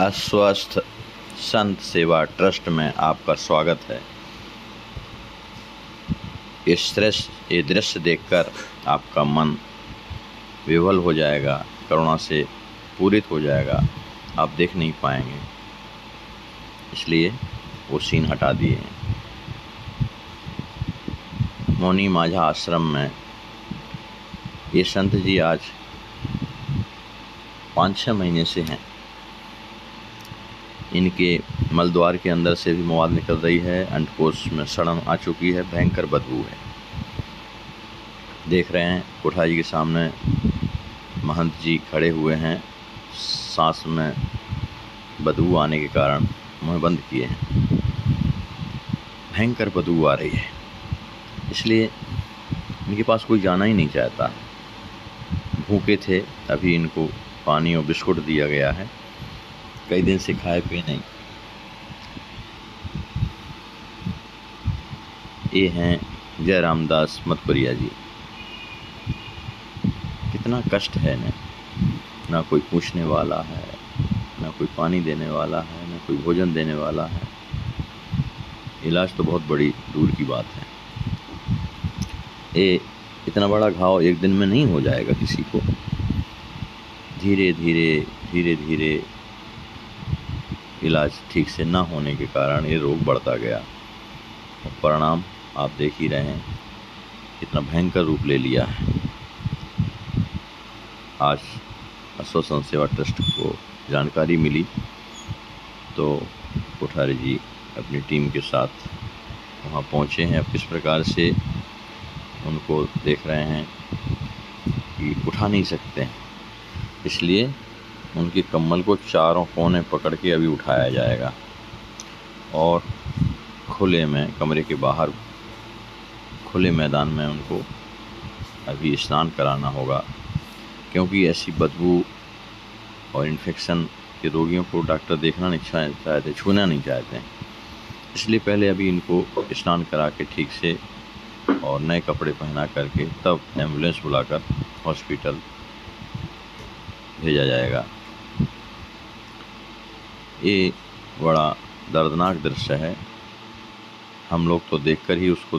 अस्वस्थ संत सेवा ट्रस्ट में आपका स्वागत है। ये दृश्य देखकर आपका मन विह्वल हो जाएगा, करुणा से पूरित हो जाएगा, आप देख नहीं पाएंगे, इसलिए वो सीन हटा दिए। मौनी माझा आश्रम में ये संत जी आज 5-6 महीने से हैं। इनके मलद्वार के अंदर से भी मवाद निकल रही है, अंडकोश में सड़न आ चुकी है, भयंकर बदबू है। देख रहे हैं कोठा जी के सामने महंत जी खड़े हुए हैं, सांस में बदबू आने के कारण मुँह बंद किए हैं। भयंकर बदबू आ रही है, इसलिए इनके पास कोई जाना ही नहीं चाहता। भूखे थे, अभी इनको पानी और बिस्कुट दिया गया है, कई दिन से खाए पिए नहीं। ये हैं जय रामदास मतपुरिया जी। कितना कष्ट है इन्हें, ना कोई पूछने वाला है, ना कोई पानी देने वाला है, ना कोई भोजन देने वाला है। इलाज तो बहुत बड़ी दूर की बात है। ये इतना बड़ा घाव एक दिन में नहीं हो जाएगा किसी को, धीरे धीरे इलाज ठीक से ना होने के कारण ये रोग बढ़ता गया और परिणाम आप देख ही रहे हैं, कितना भयंकर रूप ले लिया है। आज अस्वस्थ संत सेवा ट्रस्ट को जानकारी मिली तो कोठारी जी अपनी टीम के साथ वहाँ पहुँचे हैं। अब किस प्रकार से उनको देख रहे हैं कि उठा नहीं सकते हैं, इसलिए उनकी कम्बल को चारों कोने पकड़ के अभी उठाया जाएगा और खुले में, कमरे के बाहर खुले मैदान में उनको अभी स्नान कराना होगा, क्योंकि ऐसी बदबू और इन्फेक्शन के रोगियों को डॉक्टर देखना नहीं चाहते, छूना नहीं चाहते हैं। इसलिए पहले अभी इनको स्नान करा के ठीक से और नए कपड़े पहना करके तब एम्बुलेंस बुलाकर हॉस्पिटल भेजा जाएगा। ये बड़ा दर्दनाक दृश्य है। हम लोग तो देखकर ही उसको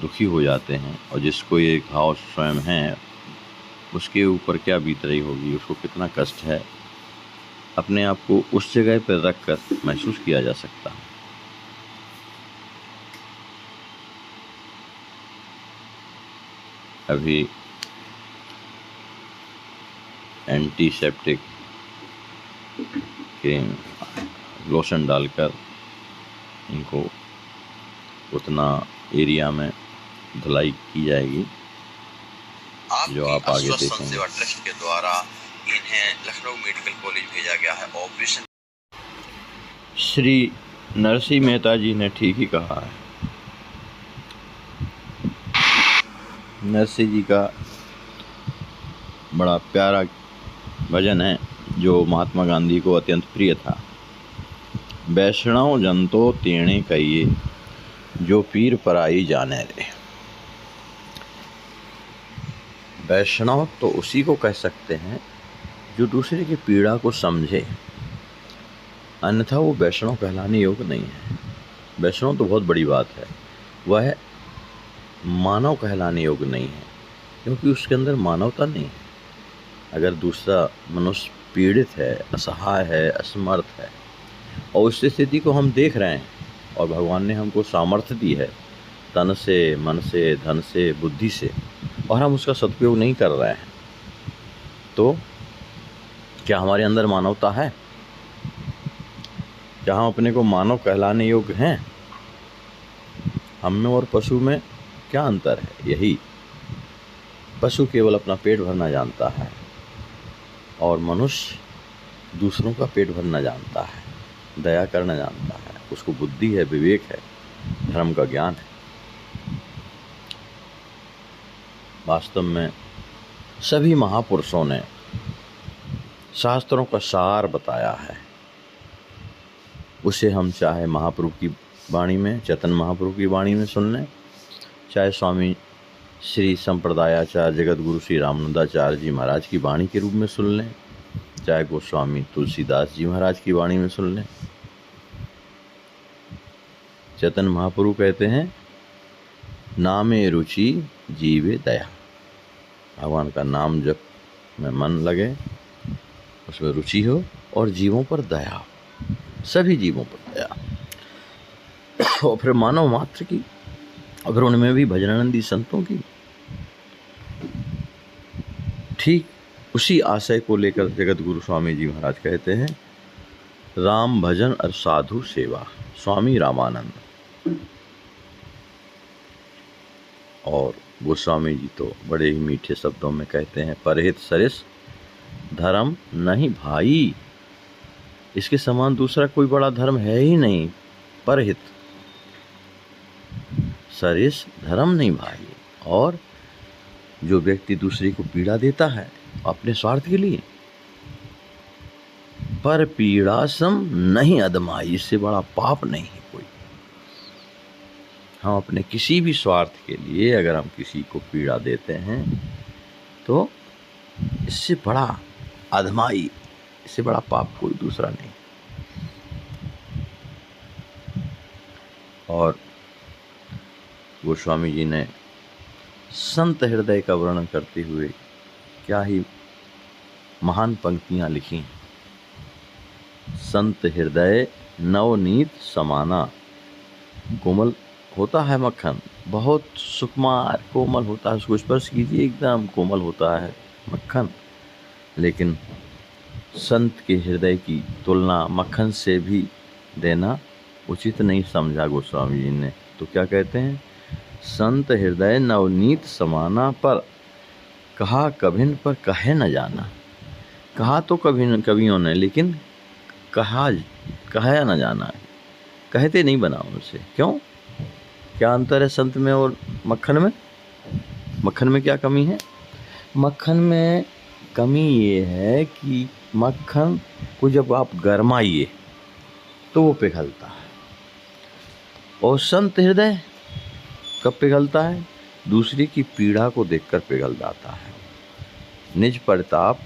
दुखी हो जाते हैं, और जिसको ये घाव स्वयं है उसके ऊपर क्या बीत रही होगी, उसको कितना कष्ट है, अपने आप को उस जगह पर रख कर महसूस किया जा सकता है। अभी एंटीसेप्टिक के लोशन डालकर इनको उतना एरिया में धुलाई की जाएगी जो आप आगे देखेंगे। सेवा ट्रस्ट के द्वारा इन्हें लखनऊ मेडिकल कॉलेज भेजा गया है। ऑपरेशन श्री नरसिंह मेहता जी ने ठीक ही कहा है। नरसिंह जी का बड़ा प्यारा भजन है जो महात्मा गांधी को अत्यंत प्रिय था। वैष्णव जन तो तेणे कहिए, जो पीर पराई जाने रे। वैष्णव तो उसी को कह सकते हैं जो दूसरे की पीड़ा को समझे, अन्यथा वो वैष्णव कहलाने योग्य नहीं है। वैष्णव तो बहुत बड़ी बात है, वह मानव कहलाने योग्य नहीं है, क्योंकि उसके अंदर मानवता नहीं है। अगर दूसरा मनुष्य पीड़ित है, असहाय है, असमर्थ है, और उस स्थिति को हम देख रहे हैं और भगवान ने हमको सामर्थ्य दी है तन से, मन से, धन से, बुद्धि से, और हम उसका सदुपयोग नहीं कर रहे हैं, तो क्या हमारे अंदर मानवता है? क्या हम अपने को मानव कहलाने योग्य हैं? हम में और पशु में क्या अंतर है? यही, पशु केवल अपना पेट भरना जानता है और मनुष्य दूसरों का पेट भरना जानता है, दया करना जानता है, उसको बुद्धि है, विवेक है, धर्म का ज्ञान है। वास्तव में सभी महापुरुषों ने शास्त्रों का सार बताया है। उसे हम चाहे महाप्रभु की वाणी में, चैतन्य महाप्रभु की वाणी में सुन लें, चाहे स्वामी श्री संप्रदायाचार्य जगत गुरु श्री रामानंदाचार्य जी महाराज की वाणी के रूप में सुन लें, चाहे गोस्वामी तुलसीदास जी महाराज की वाणी में सुन लें। चैतन्य महाप्रभु कहते हैं, नामे रुचि जीवे दया। भगवान का नाम जप में मन लगे, उसमें रुचि हो और जीवों पर दया हो, सभी जीवों पर दया। और फिर मानव मात्र की, अगर उनमें भी भजनानंदी संतों की, ठीक उसी आशय को लेकर जगत गुरु स्वामी जी महाराज कहते हैं, राम भजन और साधु सेवा, स्वामी रामानंद। और गोस्वामी जी तो बड़े ही मीठे शब्दों में कहते हैं, परहित सरिस धर्म नहीं भाई। इसके समान दूसरा कोई बड़ा धर्म है ही नहीं। परहित सरिस धर्म नहीं भाई। और जो व्यक्ति दूसरे को पीड़ा देता है अपने स्वार्थ के लिए, पर पीड़ा सम नहीं अदमाई, इससे बड़ा पाप नहीं है कोई। हम अपने किसी भी स्वार्थ के लिए अगर हम किसी को पीड़ा देते हैं तो इससे बड़ा अधमाई, इससे बड़ा पाप कोई दूसरा नहीं। और गोस्वामी जी ने संत हृदय का वर्णन करते हुए क्या ही महान पंक्तियां लिखी। संत हृदय नवनीत समाना, कोमल होता है मक्खन, बहुत सुकुमार कोमल होता है, उसको स्पर्श कीजिए एकदम कोमल होता है मक्खन। लेकिन संत के हृदय की तुलना मक्खन से भी देना उचित नहीं समझा गोस्वामी जी ने। तो क्या कहते हैं, संत हृदय नवनीत समाना, पर कहा कभिन पर कहे न जाना। कहा तो कवियों ने, लेकिन कहा न जाना, कहते नहीं बना उनसे। क्यों? क्या अंतर है संत में और मक्खन में? मक्खन में क्या कमी है? मक्खन में कमी ये है कि मक्खन को जब आप गरमाइए तो वो पिघलता है, और संत हृदय कब पिघलता है? दूसरे की पीड़ा को देखकर पिघल जाता है। निज प्रताप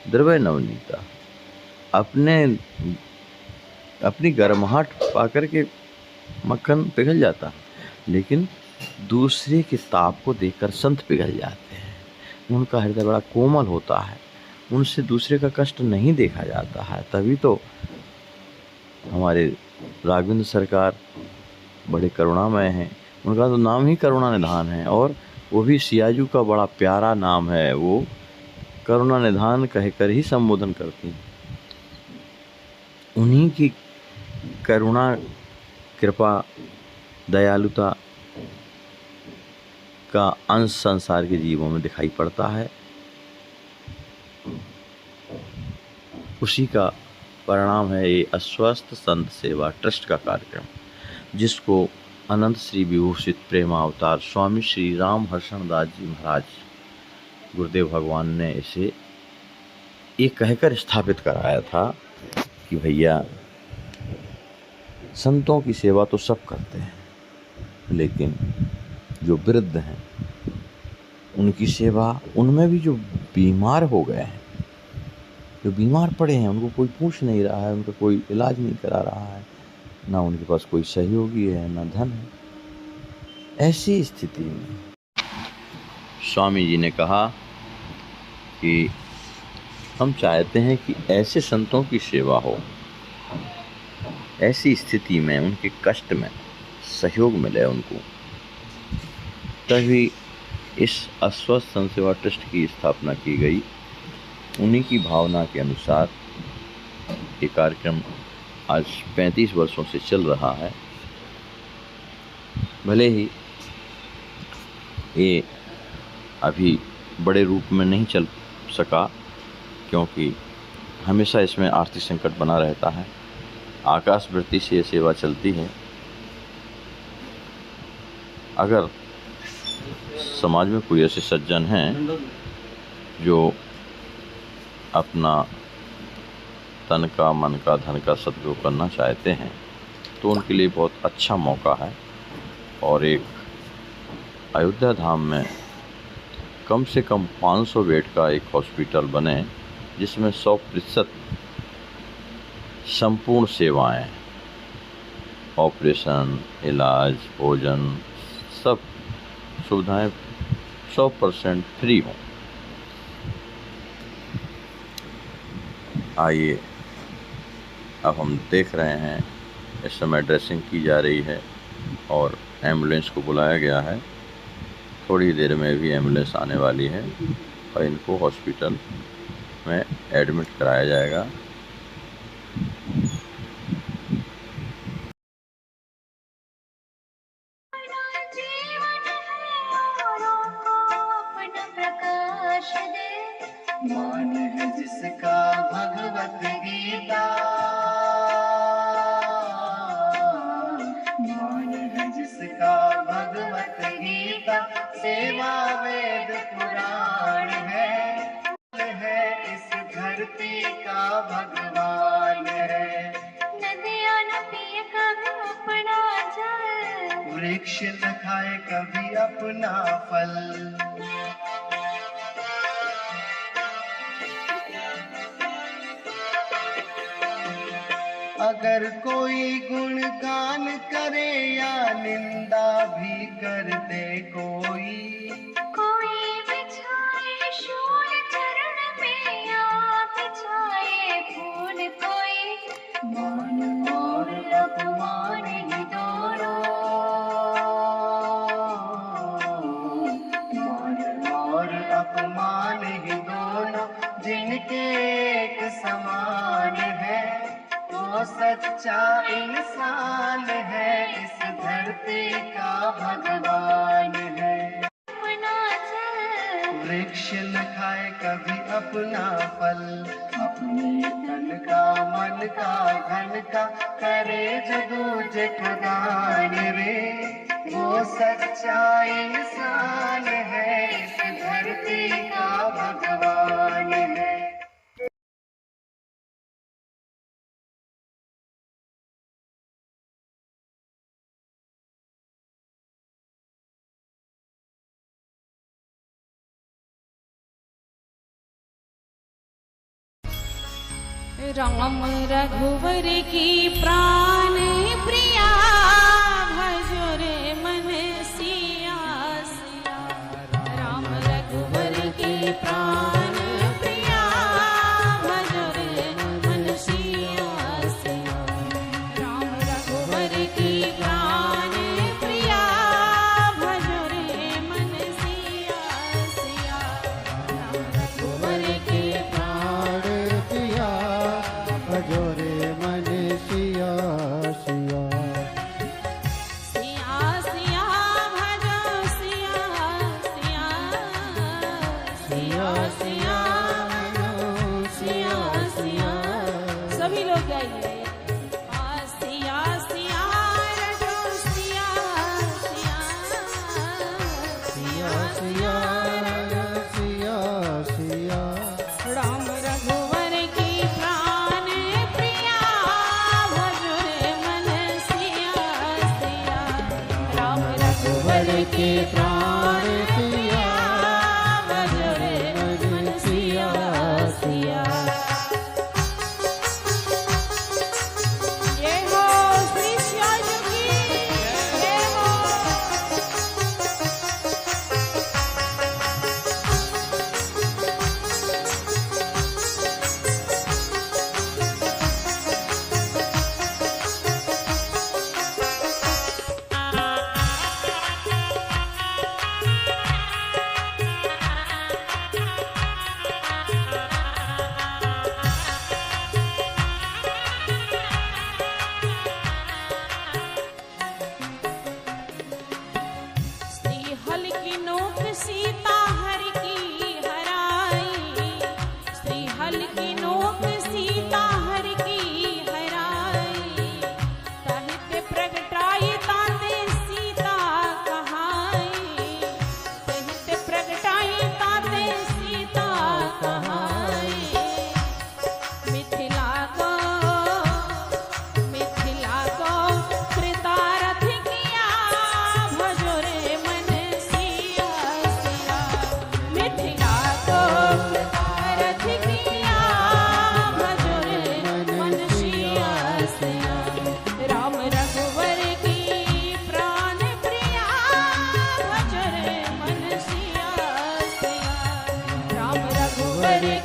द्रव्य नवनीता, अपनी गर्माहट पाकर के मक्खन पिघल जाता है, लेकिन दूसरे के ताप को देखकर संत पिघल जाते हैं। उनका हृदय बड़ा कोमल होता है, उनसे दूसरे का कष्ट नहीं देखा जाता है। तभी तो हमारे राघवेंद्र सरकार बड़े करुणामय हैं, उनका तो नाम ही करुणा निधान है, और वो भी सियाजू का बड़ा प्यारा नाम है। वो करुणा निधान कहकर ही संबोधन करती हैं। उन्हीं की करुणा, कृपा, दयालुता का अंश संसार के जीवों में दिखाई पड़ता है। उसी का परिणाम है ये अस्वस्थ संत सेवा ट्रस्ट का कार्यक्रम, जिसको अनंत श्री विभूषित प्रेमावतार स्वामी श्री राम हर्षण दास जी महाराज गुरुदेव भगवान ने इसे ये कहकर स्थापित कराया था कि भैया संतों की सेवा तो सब करते हैं, लेकिन जो वृद्ध हैं उनकी सेवा, उनमें भी जो बीमार हो गए हैं, जो बीमार पड़े हैं, उनको कोई पूछ नहीं रहा है, उनका कोई इलाज नहीं करा रहा है, ना उनके पास कोई सहयोगी है, ना धन है, ऐसी स्थिति में स्वामी जी ने कहा कि हम चाहते हैं कि ऐसे संतों की सेवा हो, ऐसी स्थिति में उनके कष्ट में सहयोग मिले उनको। तभी इस अस्वस्थ संत सेवा ट्रस्ट की स्थापना की गई। उन्हीं की भावना के अनुसार ये कार्यक्रम आज 35 वर्षों से चल रहा है। भले ही ये अभी बड़े रूप में नहीं चल सका, क्योंकि हमेशा इसमें आर्थिक संकट बना रहता है। आकाश वृत्ति से ये सेवा चलती है। अगर समाज में कोई ऐसे सज्जन हैं जो अपना तन का, मन का, धन का सदुपयोग करना चाहते हैं, तो उनके लिए बहुत अच्छा मौका है। और एक अयोध्या धाम में कम से कम 500 बेड का एक हॉस्पिटल बने, जिसमें 100% संपूर्ण सेवाएं, ऑपरेशन, इलाज, भोजन, सब सुविधाएं 100% फ्री हों। आइए अब हम देख रहे हैं, इस समय ड्रेसिंग की जा रही है और एम्बुलेंस को बुलाया गया है। थोड़ी देर में भी एम्बुलेंस आने वाली है और इनको हॉस्पिटल में एडमिट कराया जाएगा। मान है जिसका भगवत गीता, मान है जिसका भगवत गीता, सेवा वेद पुराण है इस धरती का भगवान है। नदियाँ न पिए कभी अपना जल, वृक्ष न खाए कभी अपना फल। अगर कोई गुणगान करे या निंदा भी कर दे कोई बिछाए शूल चरण में या बिछाए फूल कोई, मान और अपमान ही दोनों, मान और अपमान ही दोनों जिनके एक समान है, वो सच्चा इंसान है, इस धरती का भगवान है। वृक्ष न खाए कभी अपना फल, अपने तन का मन का धन का करे जो दूजे का दान रे, वो सच्चा इंसान है, इस धरती का भगवान है। राम रघुवर की प्राण प्रिया, भजो रे मन सिया सिया। राम रघुवर की प्राण प्रिया, भजो रे मन सिया सिया। राम रघुवर की प्राण प्रिया, भजो रे मन सिया सिया। राम रघुवर की प्राण प्रिया, भजो रे मन सिया सिया। सिया सिया भजो सिया सिया। सिया सिया भजो सिया सिया। सभी लोग गाइए। सिया सिया भजो सिया सिया। सिया सिया सिया सिया। राम रघुवर की प्राण प्रिया, भजो रे मन सिया सिया। राम रघुवर की प्राण प्रिया, भजो रे मन सिया सिया। जय हो श्री श्याम की जय हो।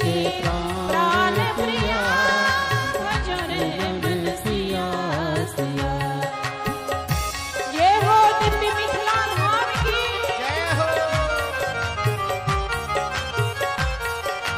के